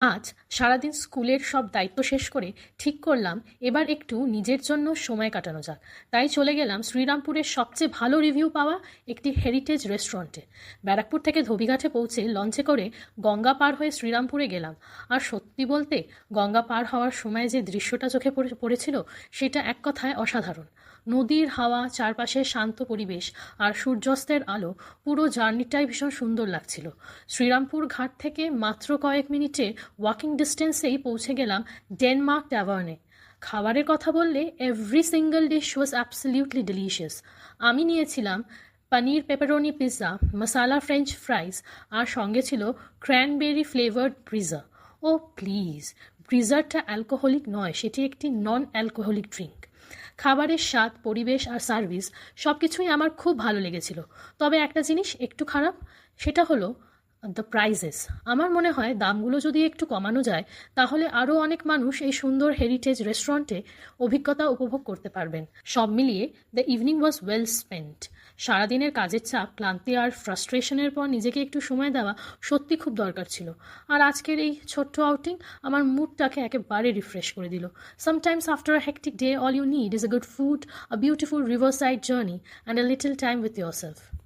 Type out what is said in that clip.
আজ সারাদিন স্কুলের সব দায়িত্ব শেষ করে ঠিক করলাম এবার একটু নিজের জন্য সময় কাটানো যাক। তাই চলে গেলাম শ্রীরামপুরের সবচেয়ে ভালো রিভিউ পাওয়া একটি হেরিটেজ রেস্টুরেন্টে। ব্যারাকপুর থেকে ধোবিঘাটে পৌঁছে লঞ্চে করে গঙ্গা পার হয়ে শ্রীরামপুরে গেলাম। আর সত্যি বলতে গঙ্গা পার হওয়ার সময় যে দৃশ্যটা চোখে পড়েছিল সেটা এক কথায় অসাধারণ। নদীর হাওয়া, চারপাশের শান্ত পরিবেশ আর সূর্যাস্তের আলো, পুরো জার্নিটাই ভীষণ সুন্দর লাগছিল। শ্রীরামপুর ঘাট থেকে মাত্র কয়েক মিনিটে ওয়াকিং ডিস্টেন্সেই পৌঁছে গেলাম ডেনমার্ক ট্যাভার্নে। খাবারের কথা বললে every single dish was absolutely delicious. আমি নিয়েছিলাম paneer pepperoni pizza, masala French fries আর সঙ্গে ছিল cranberry flavoured Breezer. Oh please, ব্রিজারটা অ্যালকোহলিক নয়, সেটি একটি নন অ্যালকোহলিক ড্রিঙ্ক। খাবারের স্বাদ, পরিবেশ আর সার্ভিস সব কিছুই আমার খুব ভালো লেগেছিল। তবে একটা জিনিস একটু খারাপ, সেটা হলো দ্য প্রাইজেস। আমার মনে হয় দামগুলো যদি একটু কমানো যায় তাহলে আরও অনেক মানুষ এই সুন্দর হেরিটেজ রেস্টুরেন্টে অভিজ্ঞতা উপভোগ করতে পারবেন। সব মিলিয়ে the evening was well spent. সারাদিনের কাজের চাপ, ক্লান্তি আর ফ্রাস্ট্রেশনের পর নিজেকে একটু সময় দেওয়া সত্যি খুব দরকার ছিল। আর আজকের এই ছোট্ট আউটিং আমার মুডটাকে একেবারে রিফ্রেশ করে দিল। Sometimes after a hectic day, all you need is a good food, a beautiful riverside journey, and a little time with yourself.